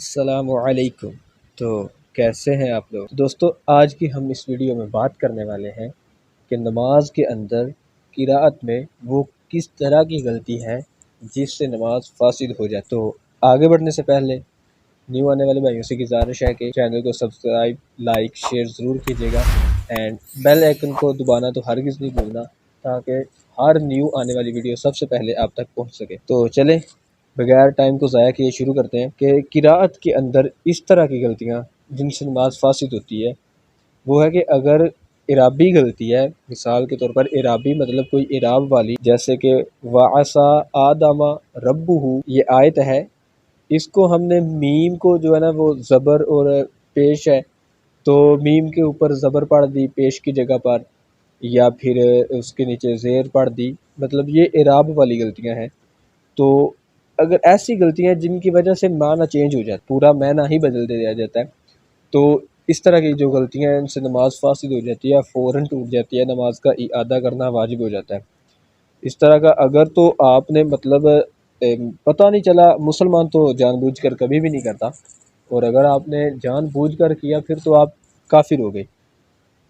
السلام علیکم۔ تو کیسے ہیں آپ لوگ؟ دوستو، آج کی ہم اس ویڈیو میں بات کرنے والے ہیں کہ نماز کے اندر قراءت میں وہ کس طرح کی غلطی ہے جس سے نماز فاسد ہو جائے۔ تو آگے بڑھنے سے پہلے نیو آنے والے بھائیوں سے گزارش ہے کہ چینل کو سبسکرائب، لائک، شیئر ضرور کیجیے گا اینڈ بیل آئیکن کو دبانا تو ہرگز نہیں بھولنا تاکہ ہر نیو آنے والی ویڈیو سب سے پہلے آپ تک پہنچ سکے۔ تو چلیں بغیر ٹائم کو ضائع کیے شروع کرتے ہیں کہ قراءت کے اندر اس طرح کی غلطیاں جن سے نماز فاسد ہوتی ہے وہ ہے کہ اگر اعرابی غلطی ہے، مثال کے طور پر اعرابی مطلب کوئی اعراب والی، جیسے کہ وَعَصَىٰ آدَمَ رَبُّهُ یہ آیت ہے، اس کو ہم نے میم کو جو ہے نا وہ زبر اور پیش ہے تو میم کے اوپر زبر پڑھ دی پیش کی جگہ پر، یا پھر اس کے نیچے زیر پڑھ دی، مطلب یہ اعراب والی غلطیاں ہیں۔ تو اگر ایسی غلطیاں جن کی وجہ سے معنی چینج ہو جاتا ہے، پورا معنی ہی بدل دیا جاتا ہے، تو اس طرح کی جو غلطیاں ہیں ان سے نماز فاسد ہو جاتی ہے، فوراً ٹوٹ جاتی ہے، نماز کا اعادہ کرنا واجب ہو جاتا ہے۔ اس طرح کا اگر تو آپ نے مطلب پتہ نہیں چلا، مسلمان تو جان بوجھ کر کبھی بھی نہیں کرتا، اور اگر آپ نے جان بوجھ کر کیا پھر تو آپ کافر ہو گئے،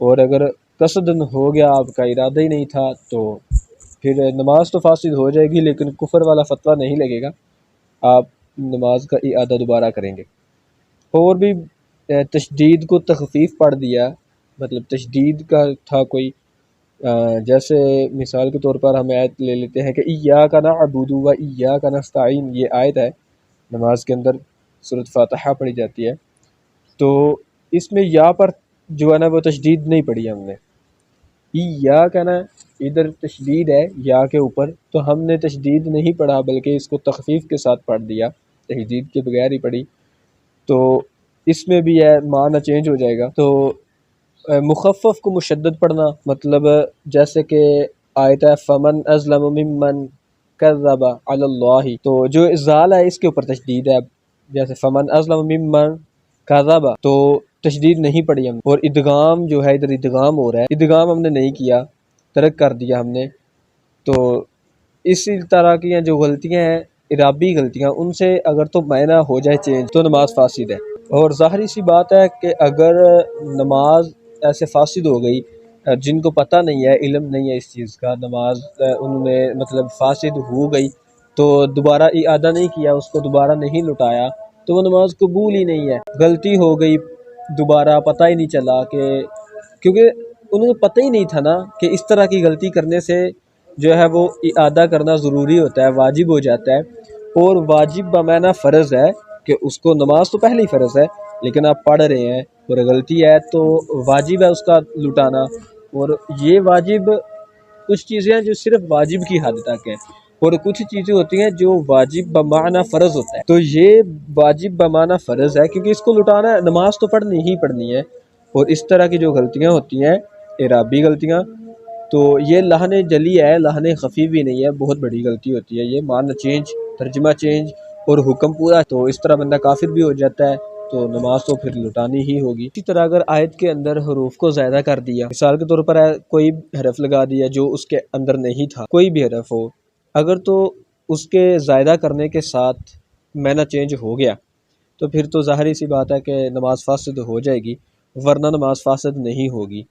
اور اگر قصدن ہو گیا، آپ کا ارادہ ہی نہیں تھا، تو پھر نماز تو فاسد ہو جائے گی لیکن کفر والا فتویٰ نہیں لگے گا، آپ نماز کا اعادہ دوبارہ کریں گے۔ اور بھی تشدید کو تخفیف پڑھ دیا، مطلب تشدید کا تھا کوئی، جیسے مثال کے طور پر ہم آیت لے لیتے ہیں کہ ایاک نعبد و ایاک نستعین، یہ آیت ہے نماز کے اندر، سورۃ فاتحہ پڑھی جاتی ہے، تو اس میں یا پر جو ہے نا وہ تشدید نہیں پڑھی ہم نے، یا کا نا ادھر تشدید ہے یا کے اوپر، تو ہم نے تشدید نہیں پڑھا بلکہ اس کو تخفیف کے ساتھ پڑھ دیا، تشدید کے بغیر ہی پڑھی، تو اس میں بھی ہے معنی چینج ہو جائے گا۔ تو مخفف کو مشدد پڑھنا، مطلب جیسے کہ آیت ہے فمن ازلم ممن کذب علی اللہ، تو جو ازال ہے اس کے اوپر تشدید ہے، جیسے فمن ازلم ممن کذب، تو تشدید نہیں پڑھی ہم، اور ادغام جو ہے ادھر ادغام ہو رہا ہے، ادغام ہم نے نہیں کیا، ترک کر دیا ہم نے۔ تو اسی طرح کی جو غلطیاں ہیں اعرابی غلطیاں، ان سے اگر تو معنی ہو جائے چینج تو نماز فاسد ہے، اور ظاہری سی بات ہے کہ اگر نماز ایسے فاسد ہو گئی جن کو پتہ نہیں ہے، علم نہیں ہے اس چیز کا، نماز انہوں نے مطلب فاسد ہو گئی تو دوبارہ اعادہ نہیں کیا، اس کو دوبارہ نہیں لٹایا، تو وہ نماز قبول ہی نہیں ہے، غلطی ہو گئی، دوبارہ پتہ ہی نہیں چلا، کہ کیونکہ انہوں کو پتہ ہی نہیں تھا نا کہ اس طرح کی غلطی کرنے سے جو ہے وہ اعادہ کرنا ضروری ہوتا ہے، واجب ہو جاتا ہے، اور واجب بمعنی فرض ہے کہ اس کو نماز تو پہلے ہی فرض ہے لیکن آپ پڑھ رہے ہیں اور غلطی ہے تو واجب ہے اس کا لٹانا، اور یہ واجب کچھ چیزیں ہیں جو صرف واجب کی حد تک ہیں، اور کچھ چیزیں ہوتی ہیں جو واجب بمعنی فرض ہوتا ہے، تو یہ واجب بمعنی فرض ہے کیونکہ اس کو لٹانا ہے، نماز تو پڑھنی ہی پڑھنی ہے۔ اور اس طرح کی جو غلطیاں ہوتی ہیں اعرابی غلطیاں، تو یہ لحن جلی ہے، لحن خفی بھی نہیں ہے، بہت بڑی غلطی ہوتی ہے یہ، معنی چینج، ترجمہ چینج اور حکم پورا، تو اس طرح بندہ کافر بھی ہو جاتا ہے، تو نماز تو پھر لٹانی ہی ہوگی۔ اسی طرح اگر آیت کے اندر حروف کو زیادہ کر دیا، مثال کے طور پر کوئی حرف لگا دیا جو اس کے اندر نہیں تھا، کوئی بھی حرف ہو، اگر تو اس کے زیادہ کرنے کے ساتھ معنی چینج ہو گیا تو پھر تو ظاہری سی بات ہے کہ نماز فاسد ہو جائے گی، ورنہ نماز فاسد نہیں ہوگی۔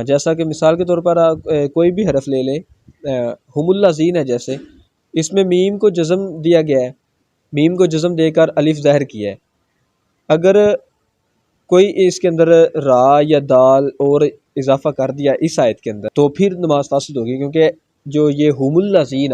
جیسا کہ مثال کے طور پر کوئی بھی حرف لے لیں، ہم الذین ہے جیسے، اس میں میم کو جزم دیا گیا ہے، میم کو جزم دے کر الف ظاہر کیا ہے، اگر کوئی اس کے اندر را یا دال اور اضافہ کر دیا اس آیت کے اندر تو پھر نماز فاسد ہوگی، کیونکہ جو یہ ہم الذین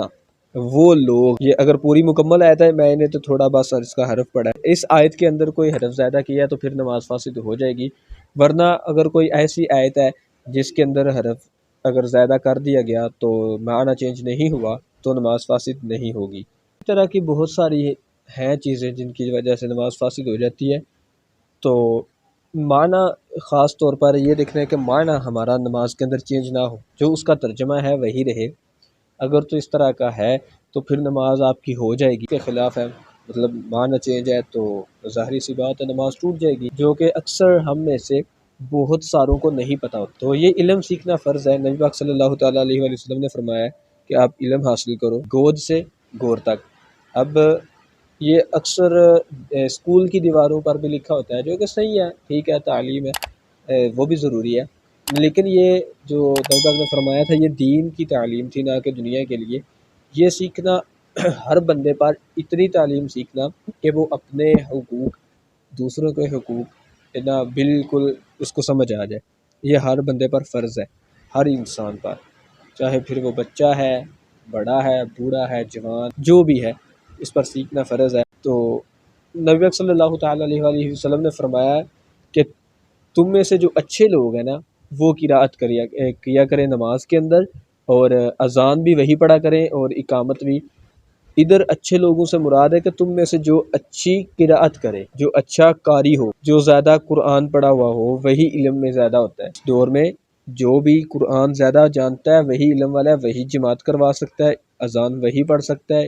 وہ لوگ، یہ اگر پوری مکمل آیت ہے، میں نے تو تھوڑا بس اس کا حرف پڑھا ہے، اس آیت کے اندر کوئی حرف زیادہ کیا ہے تو پھر نماز فاسد ہو جائے گی، ورنہ اگر کوئی ایسی آیت ہے جس کے اندر حرف اگر زیادہ کر دیا گیا تو معنی چینج نہیں ہوا تو نماز فاسد نہیں ہوگی۔ اس طرح کی بہت ساری ہیں چیزیں جن کی وجہ سے نماز فاسد ہو جاتی ہے، تو معنی خاص طور پر یہ دیکھنا ہے کہ معنی ہمارا نماز کے اندر چینج نہ ہو، جو اس کا ترجمہ ہے وہی رہے، اگر تو اس طرح کا ہے تو پھر نماز آپ کی ہو جائے گی، کے خلاف ہے مطلب معنی چینج ہے تو ظاہری سی بات ہے نماز ٹوٹ جائے گی، جو کہ اکثر ہم میں سے بہت ساروں کو نہیں پتہ ہوتا، تو یہ علم سیکھنا فرض ہے۔ نبی پاک صلی اللہ تعالیٰ علیہ وسلم نے فرمایا ہے کہ آپ علم حاصل کرو گود سے گور تک۔ اب یہ اکثر اسکول کی دیواروں پر بھی لکھا ہوتا ہے، جو کہ صحیح ہے، ٹھیک ہے، تعلیم ہے، وہ بھی ضروری ہے، لیکن یہ جو نبی پاک نے فرمایا تھا یہ دین کی تعلیم تھی، نہ کہ دنیا کے لیے۔ یہ سیکھنا ہر بندے پر، اتنی تعلیم سیکھنا کہ وہ اپنے حقوق، دوسروں کے حقوق نہ بالکل اس کو سمجھ آ جائے، یہ ہر بندے پر فرض ہے، ہر انسان پر، چاہے پھر وہ بچہ ہے، بڑا ہے، بوڑھا ہے، جوان، جو بھی ہے، اس پر سیکھنا فرض ہے۔ تو نبی اکرم صلی اللہ تعالیٰ علیہ وآلہ وسلم نے فرمایا کہ تم میں سے جو اچھے لوگ ہیں نا، وہ قرأت کیا کریں نماز کے اندر، اور اذان بھی وہی پڑھا کریں اور اقامت بھی۔ ادھر اچھے لوگوں سے مراد ہے کہ تم میں سے جو اچھی قرأت کرے، جو اچھا قاری ہو، جو زیادہ قرآن پڑھا ہوا ہو، وہی علم میں زیادہ ہوتا ہے۔ اس دور میں جو بھی قرآن زیادہ جانتا ہے وہی علم والا ہے، وہی جماعت کروا سکتا ہے، اذان وہی پڑھ سکتا ہے،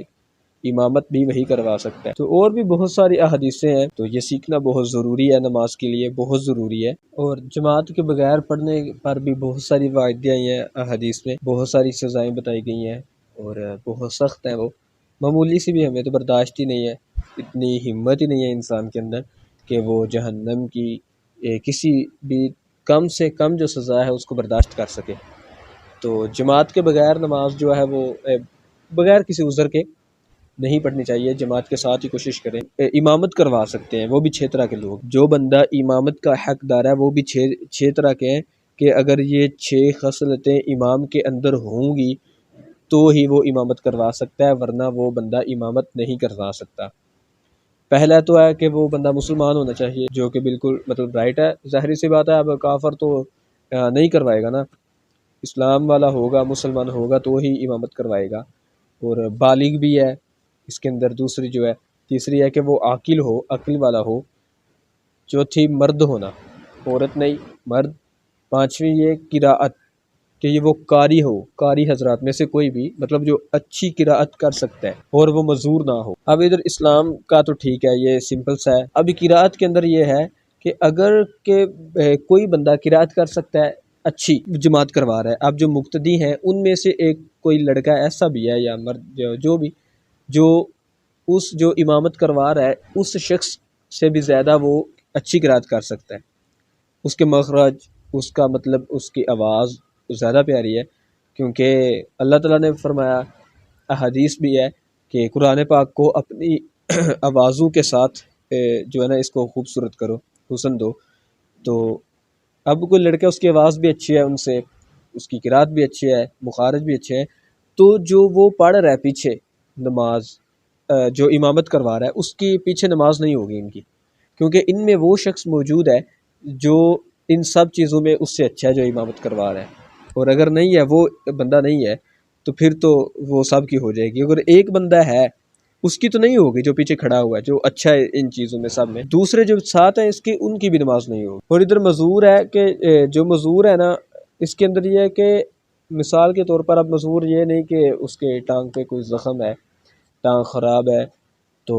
امامت بھی وہی کروا سکتا ہے۔ تو اور بھی بہت ساری احادیثیں ہیں، تو یہ سیکھنا بہت ضروری ہے، نماز کے لیے بہت ضروری ہے۔ اور جماعت کے بغیر پڑھنے پر بھی بہت ساری وعدیں آئی ہیں احادیث میں، بہت ساری سزائیں بتائی گئی ہیں، اور بہت سخت ہیں وہ، معمولی سی بھی ہمیں تو برداشت ہی نہیں ہے، اتنی ہمت ہی نہیں ہے انسان کے اندر کہ وہ جہنم کی کسی بھی کم سے کم جو سزا ہے اس کو برداشت کر سکے۔ تو جماعت کے بغیر نماز جو ہے وہ بغیر کسی عذر کے نہیں پڑھنی چاہیے، جماعت کے ساتھ ہی کوشش کریں۔ امامت کروا سکتے ہیں وہ بھی 6 طرح کے لوگ، جو بندہ امامت کا حقدار ہے وہ بھی 6 طرح کے ہیں، کہ اگر یہ 6 خصلتیں امام کے اندر ہوں گی تو ہی وہ امامت کروا سکتا ہے، ورنہ وہ بندہ امامت نہیں کروا سکتا۔ پہلا تو ہے کہ وہ بندہ مسلمان ہونا چاہیے، جو کہ بالکل مطلب رائٹ ہے، ظاہری سی بات ہے، اب کافر تو نہیں کروائے گا نا، اسلام والا ہوگا، مسلمان ہوگا تو ہی امامت کروائے گا، اور بالغ بھی ہے اس کے اندر۔ دوسری جو ہے، تیسری ہے کہ وہ عاقل ہو، عقل والا ہو۔ چوتھی مرد ہونا، عورت نہیں، مرد۔ پانچویں یہ قراءت، کہ یہ وہ قاری ہو، قاری حضرات میں سے کوئی بھی، مطلب جو اچھی قراءت کر سکتا ہے اور وہ معذور نہ ہو۔ اب ادھر اسلام کا تو ٹھیک ہے، یہ سمپل سا ہے۔ ابھی قراءت کے اندر یہ ہے کہ اگر کہ کوئی بندہ قراءت کر سکتا ہے، اچھی جماعت کروا رہا ہے، اب جو مقتدی ہیں ان میں سے ایک کوئی لڑکا ایسا بھی ہے یا مرد، جو بھی، جو اس جو امامت کروا رہا ہے اس شخص سے بھی زیادہ وہ اچھی قراءت کر سکتا ہے، اس کے مخرج، اس کا مطلب اس کی آواز زیادہ پیاری ہے، کیونکہ اللہ تعالیٰ نے فرمایا، احادیث بھی ہے کہ قرآن پاک کو اپنی آوازوں کے ساتھ جو ہے نا اس کو خوبصورت کرو، حسن دو۔ تو اب کوئی لڑکا، اس کی آواز بھی اچھی ہے، ان سے اس کی قراءت بھی اچھی ہے، مخارج بھی اچھے ہیں، تو جو وہ پڑھ رہا ہے پیچھے نماز، جو امامت کروا رہا ہے، اس کی پیچھے نماز نہیں ہوگی ان کی، کیونکہ ان میں وہ شخص موجود ہے جو ان سب چیزوں میں اس سے اچھا ہے جو امامت کروا رہا ہے، اور اگر نہیں ہے، وہ بندہ نہیں ہے، تو پھر تو وہ سب کی ہو جائے گی۔ اگر ایک بندہ ہے اس کی تو نہیں ہوگی، جو پیچھے کھڑا ہوا ہے جو اچھا ہے ان چیزوں میں سب میں، دوسرے جو ساتھ ہیں اس کی، ان کی بھی نماز نہیں ہوگی۔ اور ادھر معذور ہے کہ جو معذور ہے نا، اس کے اندر یہ ہے کہ مثال کے طور پر، اب معذور یہ نہیں کہ اس کے ٹانگ پہ کوئی زخم ہے، ٹانگ خراب ہے، تو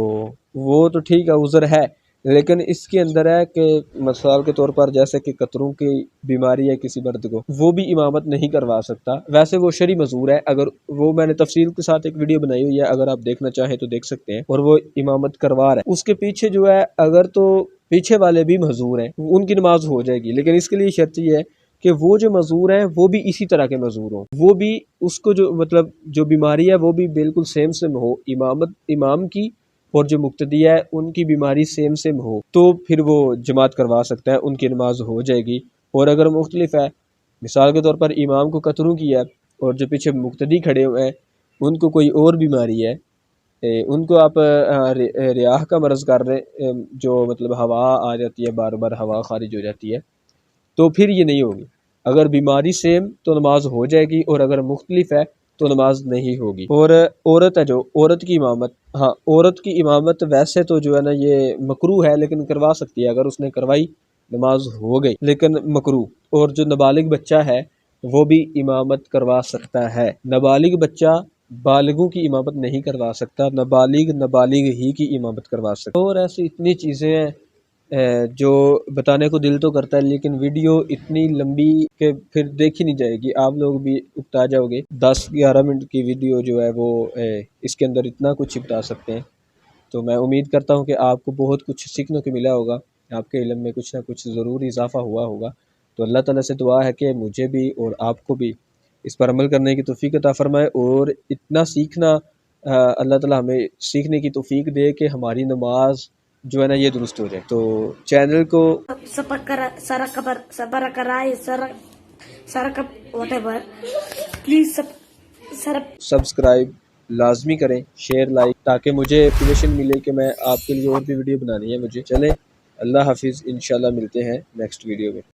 وہ تو ٹھیک ہے، عذر ہے، لیکن اس کے اندر ہے کہ مثال کے طور پر جیسے کہ قطروں کی بیماری ہے کسی مرد کو، وہ بھی امامت نہیں کروا سکتا، ویسے وہ شرعی معذور ہے، اگر وہ، میں نے تفصیل کے ساتھ ایک ویڈیو بنائی ہوئی ہے، اگر آپ دیکھنا چاہیں تو دیکھ سکتے ہیں، اور وہ امامت کروا رہا ہے، اس کے پیچھے جو ہے، اگر تو پیچھے والے بھی معذور ہیں ان کی نماز ہو جائے گی، لیکن اس کے لیے شرط یہ ہے کہ وہ جو معذور ہیں وہ بھی اسی طرح کے معذور ہوں، وہ بھی اس کو جو مطلب جو بیماری ہے وہ بھی بالکل سیم ہو، امام کی اور جو مقتدی ہے ان کی بیماری سیم ہو، تو پھر وہ جماعت کروا سکتا ہے، ان کی نماز ہو جائے گی۔ اور اگر مختلف ہے، مثال کے طور پر امام کو قطروں کی ہے اور جو پیچھے مقتدی کھڑے ہوئے ہیں ان کو کوئی اور بیماری ہے، ان کو آپ ریاح کا مرض کر رہے، جو مطلب ہوا آ جاتی ہے، بار بار ہوا خارج ہو جاتی ہے، تو پھر یہ نہیں ہوگی۔ اگر بیماری سیم تو نماز ہو جائے گی، اور اگر مختلف ہے تو نماز نہیں ہوگی۔ اور عورت ہے، جو عورت کی امامت، ہاں عورت کی امامت ویسے تو جو ہے نا یہ مکروہ ہے، لیکن کروا سکتی ہے، اگر اس نے کروائی نماز ہو گئی، لیکن مکروہ۔ اور جو نابالغ بچہ ہے وہ بھی امامت کروا سکتا ہے، نابالغ بچہ بالغوں کی امامت نہیں کروا سکتا، نابالغ ہی کی امامت کروا سکتا۔ اور ایسی اتنی چیزیں ہیں جو بتانے کو دل تو کرتا ہے، لیکن ویڈیو اتنی لمبی کہ پھر دیکھی نہیں جائے گی، آپ لوگ بھی اکتا جاؤ گے۔ 10-11 منٹ کی ویڈیو جو ہے وہ اس کے اندر اتنا کچھ بتا سکتے ہیں، تو میں امید کرتا ہوں کہ آپ کو بہت کچھ سیکھنے کو ملا ہوگا، آپ کے علم میں کچھ نہ کچھ ضرور اضافہ ہوا ہوگا۔ تو اللہ تعالیٰ سے دعا ہے کہ مجھے بھی اور آپ کو بھی اس پر عمل کرنے کی توفیق عطا فرمائے، اور اتنا سیکھنا اللہ تعالیٰ ہمیں سیکھنے کی توفیق دے کہ ہماری نماز جو ہے نا یہ درست ہو جائے۔ تو چینل کو سبسکرائب لازمی کریں، شیئر لائک، تاکہ مجھے موٹیویشن ملے کہ میں آپ کے لیے اور بھی ویڈیو بنانی ہے مجھے۔ چلیں، اللہ حافظ، انشاءاللہ ملتے ہیں نیکسٹ ویڈیو میں۔